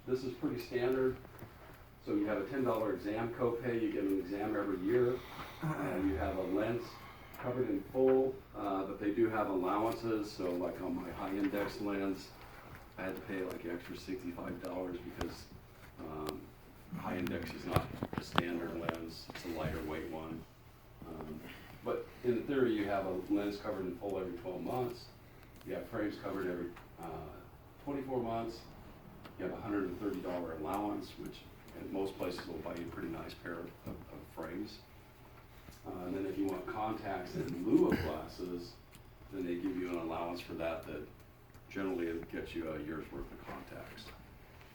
this is pretty standard. So you have a $10 exam copay, you get an exam every year, and you have a lens covered in full, but they do have allowances. So like on my high index lens, I had to pay like extra $65 because high index is not a standard lens, it's a lighter weight one. But in theory, you have a lens covered in full every 12 months. You have frames covered every 24 months. You have a $130 allowance, which and most places will buy you a pretty nice pair of frames. And then if you want contacts in lieu of glasses, then they give you an allowance for that generally it gets you a year's worth of contacts.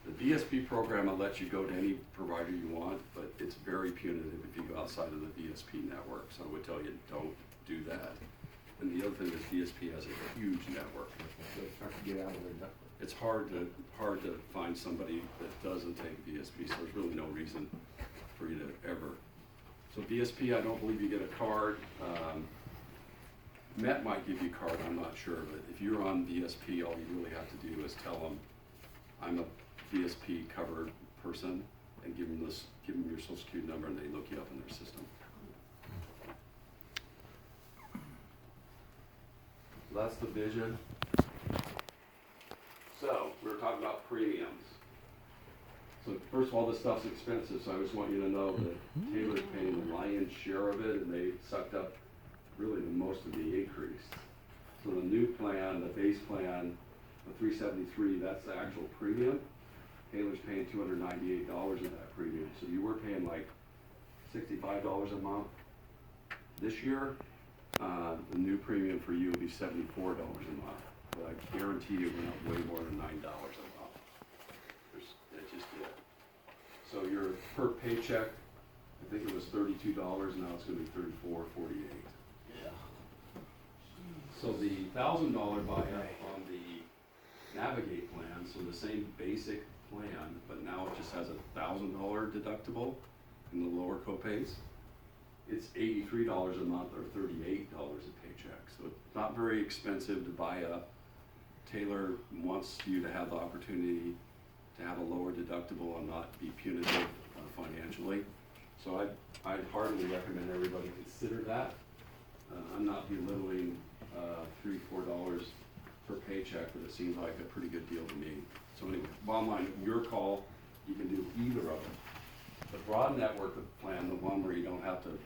The VSP program will let you go to any provider you want, but it's very punitive if you go outside of the VSP network. So I would tell you, don't do that. And the other thing is VSP has a huge network. It's hard to get out of their network. It's hard to find somebody that doesn't take VSP, so there's really no reason for you to ever. So VSP, I don't believe you get a card. Met might give you a card, I'm not sure, but if you're on VSP, all you really have to do is tell them, I'm a VSP covered person, and give them your social security number, and they look you up in their system. So that's the vision. So we were talking about premiums. So first of all, this stuff's expensive, so I just want you to know that Taylor's paying the lion's share of it, and they sucked up really the most of the increase. So the new plan, the base plan, the $373, that's the actual premium. Taylor's paying $298 of that premium. So you were paying like $65 a month. This year, the new premium for you will be $74 a month. But I guarantee you it went up way more than $9 a month. It just did. So your per paycheck, I think it was $32, now it's gonna be $34.48. Yeah. So the $1,000 buy-up on the Navigate plan, so the same basic plan, but now it just has a $1,000 deductible and the lower copays. It's $83 a month or $38 a paycheck. So it's not very expensive to buy up. Taylor wants you to have the opportunity to have a lower deductible and not be punitive financially. So I'd heartily recommend everybody consider that. I'm not belittling $3-4 per paycheck, but it seems like a pretty good deal to me. So anyway, bottom line, your call, you can do either of them. The broad network plan, the one where you don't have to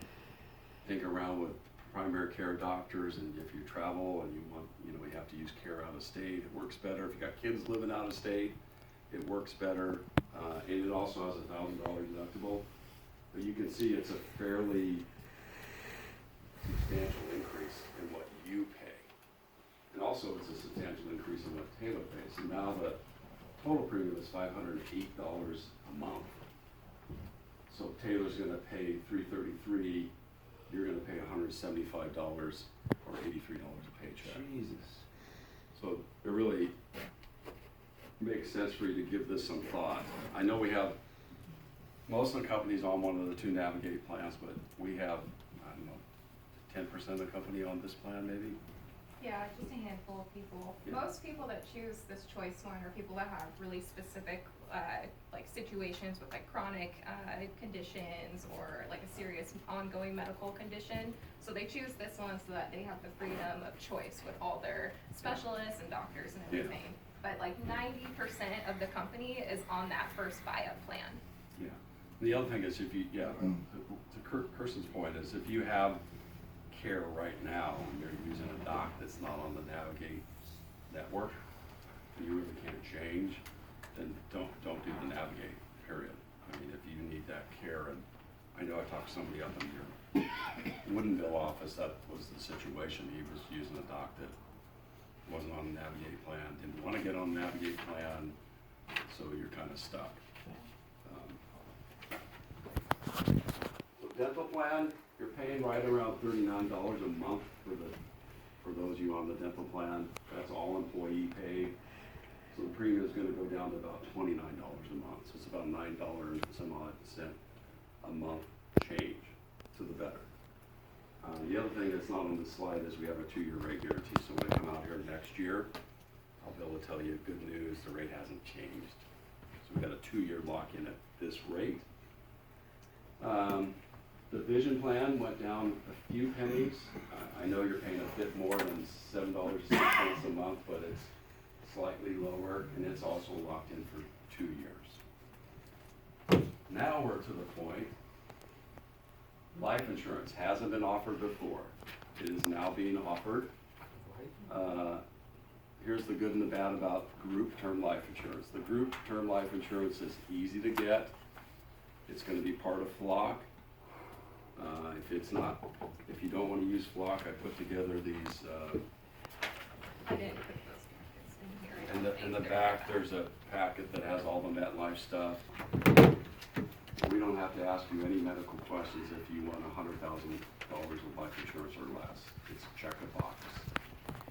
think around with primary care doctors, and if you travel and you have to use care out of state, it works better. If you got kids living out of state, it works better. And it also has a $1,000 deductible. But you can see it's a fairly substantial increase in what you pay. And also it's a substantial increase in what Taylor pays. So now the total premium is $508 a month. So Taylor's gonna pay $333, you're gonna pay $175 or $83 a paycheck. Jesus. So it really makes sense for you to give this some thought. I know we have most of the companies on one of the two Navigate plans, but we have, I don't know, 10% of the company on this plan maybe? Yeah, just a handful of people. Yeah. Most people that choose this choice one are people that have really specific like situations with like chronic conditions or like a serious ongoing medical condition. So they choose this one so that they have the freedom of choice with all their specialists and doctors and everything. Yeah. But like 90% of the company is on that first buy-up plan. Yeah. The other thing is if you, to Kirsten's point is if you have care right now and you're using a doc that's not on the Navigate network and you really can't change, then don't do the Navigate, period. I mean, if you need that care, and I know I talked to somebody up in your Woodinville office, that was the situation. He was using a doc that wasn't on the Navigate plan, didn't want to get on the Navigate plan, so you're kind of stuck. So dental plan, you're paying right around $39 a month for those of you on the dental plan. That's all employee paid. So the premium is going to go down to about $29 a month. So it's about $9 and some odd cent a month change to the better. The other thing that's not on this slide is we have a 2-year rate guarantee. So when I come out here next year, I'll be able to tell you good news, the rate hasn't changed. So we got a 2-year lock-in at this rate. The vision plan went down a few pennies. I know you're paying a bit more than $7.06 a month, but it's slightly lower, and it's also locked in for 2 years. Now we're to the point, life insurance hasn't been offered before. It is now being offered. Here's the good and the bad about group term life insurance. The group term life insurance is easy to get. It's gonna be part of Flock. If you don't wanna use Flock, I put together these, I didn't put those packets in here. I don't in the think back, there's a packet that has all the MetLife stuff. We don't have to ask you any medical questions if you want $100,000 of life insurance or less. It's check a box.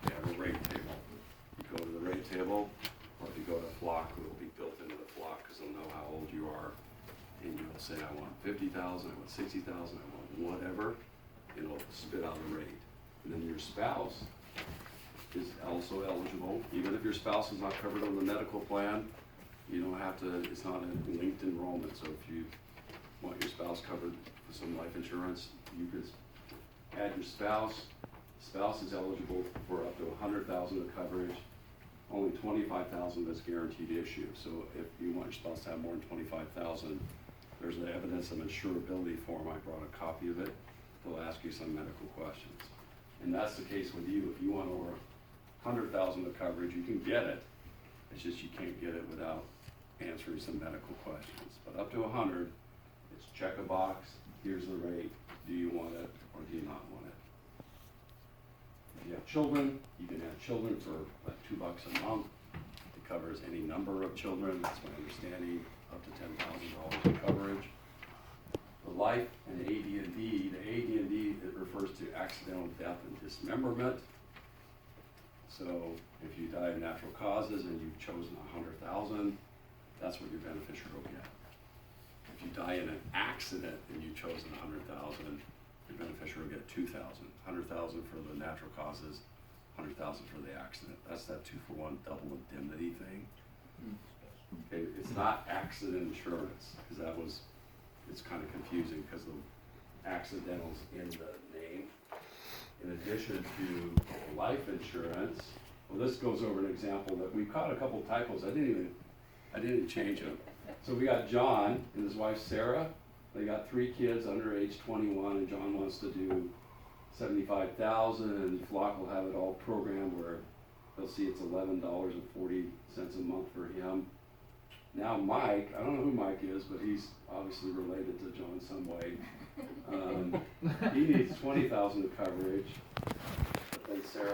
We have a rate table. You go to the rate table, or if you go to Flock, it will be built into the Flock because they'll know how old you are. And you'll say, I want 50,000, I want 60,000, I want whatever. It'll spit out a rate. And then your spouse is also eligible. Even if your spouse is not covered on the medical plan, you don't have to, it's not a linked enrollment. So if you want your spouse covered for some life insurance, you could add your spouse. Spouse is eligible for up to 100,000 of coverage. Only 25,000 is guaranteed issue. So if you want your spouse to have more than 25,000, there's an evidence of insurability form. I brought a copy of it. They'll ask you some medical questions. And that's the case with you. If you want over 100,000 of coverage, you can get it. It's just you can't get it without answering some medical questions. But up to 100, it's check a box, here's the rate, do you want it or do you not want it? If you have children, you can have children for like $2 a month. It covers any number of children, that's my understanding, up to $10,000 of coverage. The life and AD&D, the AD&D, it refers to accidental death and dismemberment. So if you die of natural causes and you've chosen 100,000, that's what your beneficiary will get. If you die in an accident and you've chosen 100,000, your beneficiary will get 2,000. 100,000 for the natural causes, 100,000 for the accident. That's that 2-for-1 double indemnity thing. Okay, it's not accident insurance, because it's kind of confusing because the accidental's in the name. In addition to life insurance, well, this goes over an example that we caught a couple typos. I didn't change them. So we got John and his wife Sarah. They got 3 kids under age 21, and John wants to do 75,000, and Flock will have it all programmed where they'll see it's $11.40 a month for him. Now Mike, I don't know who Mike is, but he's obviously related to John some way. He needs 20,000 of coverage, but then Sarah